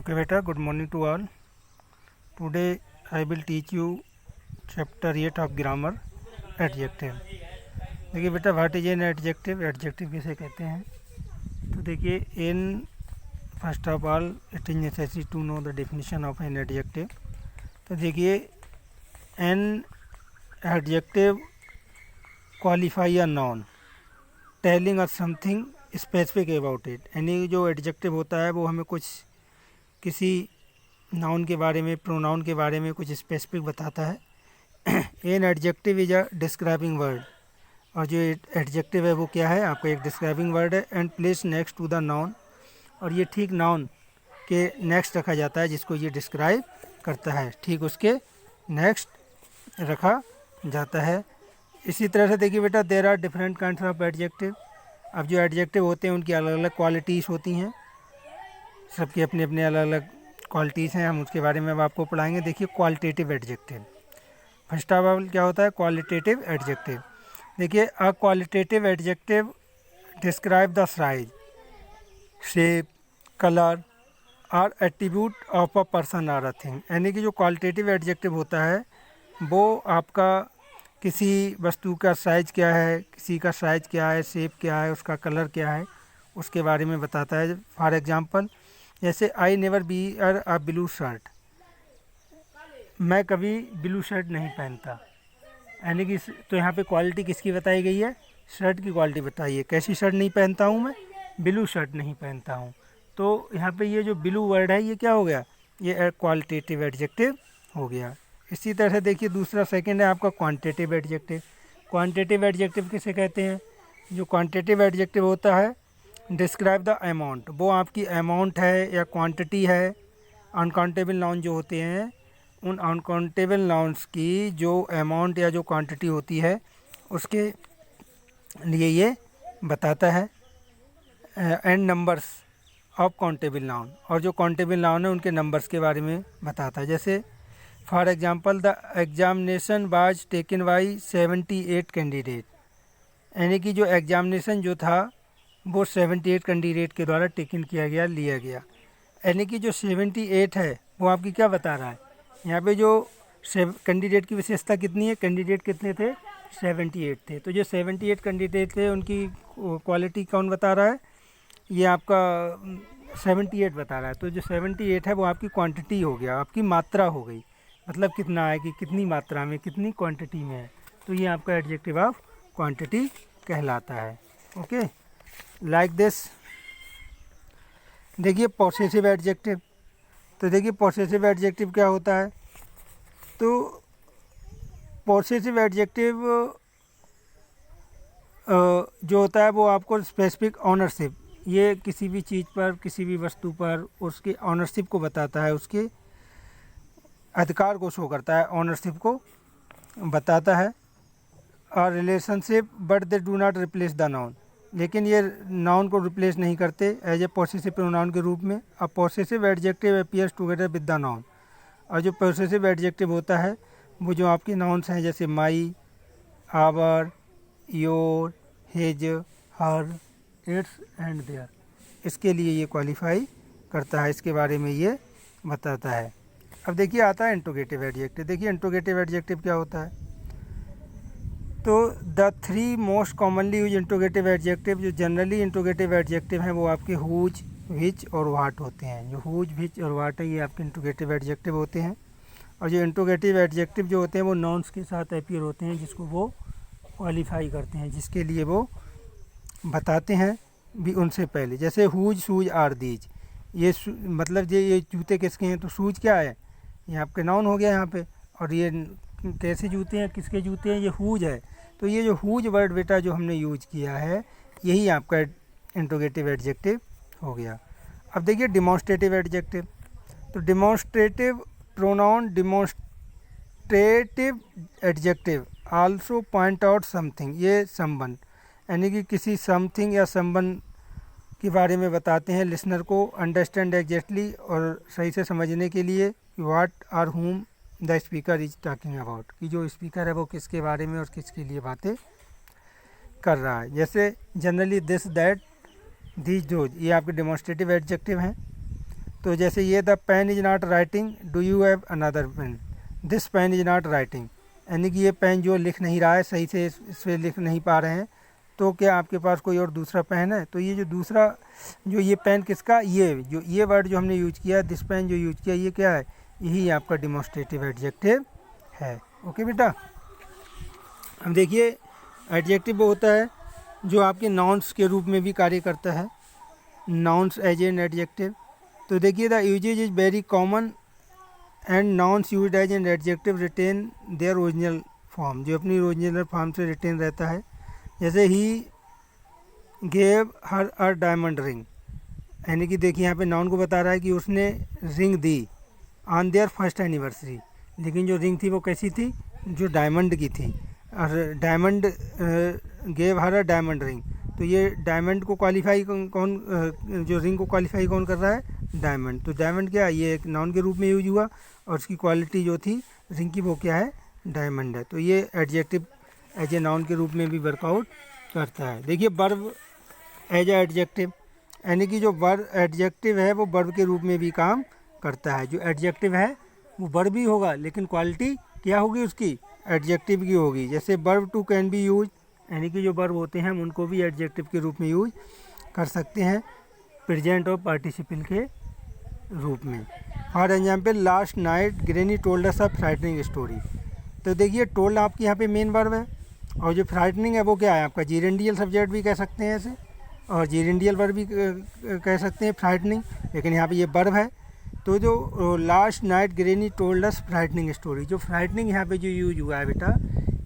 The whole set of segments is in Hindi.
Okay beta, good morning to all. Today I will teach you chapter 8 of grammar, adjective. देखिए बेटा, what is an adjective, adjective किसे कहते हैं। तो देखिए, in first of all it is necessary to know the definition of an adjective. तो देखिए, an adjective qualify a noun telling us something specific about it. यानी जो एडजेक्टिव होता है वो हमें कुछ किसी नाउन के बारे में, प्रोनाउन के बारे में कुछ स्पेसिफिक बताता है। An adjective is a describing word, और जो एडजेक्टिव है वो क्या है, आपका एक डिस्क्राइबिंग वर्ड है। And place next to the noun, और ये ठीक नाउन के नेक्स्ट रखा जाता है जिसको ये डिस्क्राइब करता है, ठीक उसके नेक्स्ट रखा जाता है। इसी तरह से देखिए बेटा, there are different kinds of adjective. अब जो एडजेक्टिव होते हैं उनकी अलग अलग क्वालिटीज़ होती हैं, सबके अपने अपने अलग अलग क्वालिटीज़ हैं, हम उसके बारे में अब आपको पढ़ाएंगे। देखिए, qualitative adjective, first of all क्या होता है, क्वालिटेटिव एडजेक्टिव। देखिए, अ qualitative adjective describe the size, shape, colour और एट्रीब्यूट ऑफ अ पर्सन और अ थिंग। यानी कि जो क्वालिटेटिव एडजेक्टिव होता है वो आपका किसी वस्तु का साइज़ क्या है, किसी का साइज़ क्या है, शेप क्या है, उसका कलर क्या है, उसके बारे में बताता है। फॉर एग्जांपल, जैसे I never wear a blue shirt, मैं कभी ब्लू शर्ट नहीं पहनता। यानी कि तो यहाँ पे क्वालिटी किसकी बताई गई है, शर्ट की क्वालिटी बताई है। कैसी शर्ट नहीं पहनता हूँ मैं, ब्लू शर्ट नहीं पहनता हूँ। तो यहाँ पे ये जो ब्लू वर्ड है ये क्या हो गया, ये क्वालिटेटिव एडजेक्टिव हो गया। इसी तरह से देखिए, दूसरा सेकंड है आपका क्वांटिटेटिव एडजेक्टिव। क्वांटिटेटिव एडजेक्टिव किसे कहते हैं, जो क्वांटिटेटिव एडजेक्टिव होता है डिस्क्राइब द अमाउंट, वो आपकी अमाउंट है या क्वांटिटी है। अनकाउंटेबल नाउन जो होते हैं, उन अनकाउंटेबल नाउन्स की जो अमाउंट या जो क्वांटिटी होती है उसके लिए ये बताता है। And numbers of countable noun, और जो काउंटेबल नाउन है उनके नंबर्स के बारे में बताता है। जैसे for example, the examination was taken by 78 candidate. यानी कि जो एग्जामिनेशन जो था वो 78 कैंडिडेट के द्वारा टेकन किया गया, लिया गया। यानी कि जो 78 है वो आपकी क्या बता रहा है, यहाँ पे जो कैंडिडेट की विशेषता कितनी है, कैंडिडेट कितने थे, 78 थे। तो जो 78 कैंडिडेट थे उनकी क्वालिटी कौन बता रहा है, ये आपका 78 बता रहा है। तो जो 78 है वो आपकी क्वांटिटी हो गया, आपकी मात्रा हो गई, मतलब कितना है कि कितनी मात्रा में, कितनी क्वांटिटी में है। तो ये आपका एडजेक्टिव ऑफ क्वांटिटी कहलाता है। Okay, like this. देखिए, पॉसेसिव एडजेक्टिव। तो देखिए, पॉसेसिव एडजेक्टिव क्या होता है, तो पॉसेसिव एडजेक्टिव जो होता है वो आपको स्पेसिफिक ऑनरशिप, ये किसी भी चीज़ पर, किसी भी वस्तु पर उसकी ऑनरशिप को बताता है, उसके अधिकार को शो करता है, ऑनरशिप को बताता है। और relationship, but they do not replace the noun, लेकिन ये नाउन को रिप्लेस नहीं करते एज ए पॉसेसिव प्रोनाउन के रूप में। A possessive adjective appears together with the noun, और जो पॉसेसिव एडजेक्टिव होता है वो जो आपके नाउन्स हैं, जैसे my, our, your, his, her, its and their, इसके लिए ये क्वालिफाई करता है, इसके बारे में ये बताता है। अब देखिए, आता है इंट्रोगेटिव एडजेक्टिव। देखिए, इंट्रोगेटिव एडजेक्टिव क्या होता है, तो the three most commonly use interrogative adjective, जो जनरली इंट्रोगेटिव एडजेक्टिव हैं वो आपके हुज, विच और वाट होते हैं। जो हुज, विच और वाट है ये आपके इंट्रोगेटिव एडजेक्टिव होते हैं। और जो इंट्रोगेटिव एडजेक्टिव जो होते हैं वो नाउन्स के साथ अपीयर होते हैं, जिसको वो क्वालिफाई करते हैं, जिसके लिए वो बताते हैं भी उनसे पहले। जैसे हुज, शूज आर दीज, ये मतलब ये जूते किसके हैं, तो शूज क्या है, ये आपके नाउन हो गया यहाँ पे। और ये कैसे जूते हैं, किसके जूते हैं, ये हुज है। तो ये जो हुज वर्ड बेटा जो हमने यूज किया है, यही आपका इंट्रोगेटिव एडजेक्टिव हो गया। अब देखिए, डिमॉन्स्ट्रेटिव एडजेक्टिव। तो demonstrative pronoun, demonstrative adjective also point out something, ये संबंध, यानी कि किसी समथिंग या संबंध के बारे में बताते हैं लिसनर को अंडरस्टैंड एग्जैक्टली, और सही से समझने के लिए, व्हाट और whom the speaker is talking about, कि जो स्पीकर है वो किसके बारे में और किसके लिए बातें कर रहा है। जैसे generally, this, that, these, those, ये आपके डेमोन्स्ट्रेटिव एडजेक्टिव हैं। तो जैसे ये the pen is not writing, do you have another pen, this pen is not writing, यानी कि ये पेन जो लिख नहीं रहा है, सही से इससे लिख नहीं पा रहे हैं, तो क्या आपके पास कोई और दूसरा पेन है? तो ये जो दूसरा जो ये पेन किसका, ये वर्ड जो हमने यूज किया, दिस पेन जो यूज किया, ये क्या है? यही आपका डिमॉन्स्ट्रेटिव एडजेक्टिव है। ओके बेटा, अब देखिए एडजेक्टिव वो होता है जो आपके नाउन्स के रूप में भी कार्य करता है, नाउन्स एज एन एडजेक्टिव। तो देखिए the usages is very common and nouns used as an adjective retain their original form, जो अपनी ओरिजिनल फॉर्म से रिटेन रहता है। जैसे he gave her a diamond ring, यानी कि देखिए यहाँ पे नाउन को बता रहा है कि उसने ring the on their first anniversary, लेकिन जो रिंग थी वो कैसी थी? जो डायमंड की थी। और diamond gave her a diamond ring, तो ये डायमंड को क्वालिफाई कौन जो रिंग को क्वालिफाई कौन कर रहा है? डायमंड। तो डायमंड क्या है? ये एक नाउन के रूप में यूज हुआ और उसकी क्वालिटी जो थी रिंग की वो क्या है? डायमंड है। तो ये एडजेक्टिव एज ए नाउन के रूप में भी वर्कआउट करता है। देखिए वर्ब एज ए एडजेक्टिव, यानी कि जो वर्ब एडजेक्टिव है वो वर्ब के रूप में भी काम करता है। जो एडजेक्टिव है वो वर्ब भी होगा, लेकिन क्वालिटी क्या होगी उसकी? एडजेक्टिव की होगी। जैसे verb to can be use, यानी कि जो वर्ब होते हैं हम उनको भी एडजेक्टिव के रूप में यूज कर सकते हैं, प्रेजेंट और पार्टिसिपल के रूप में। For example last night granny told us a frightening story. तो देखिए टोल्ड आपके यहाँ पे मेन वर्ब है, और जो फ्राइटनिंग है वो क्या है आपका? जीरेंडियल सब्जेक्ट भी कह सकते हैं ऐसे, और जीरेंडियल वर्ब भी कह सकते हैं फ्राइटनिंग, लेकिन यहाँ पे ये वर्ब है। तो जो last night granny told us frightening story, जो फ्राइटनिंग यहाँ पे जो यूज हुआ है बेटा,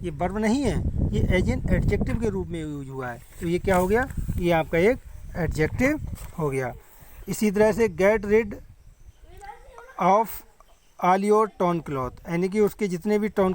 ये वर्ब नहीं है, ये एज एन एडजेक्टिव के रूप में यूज हुआ है। तो ये क्या हो गया? ये आपका एक एडजेक्टिव हो गया। इसी तरह से get rid of all your torn cloth, यानी कि उसके जितने भी टॉन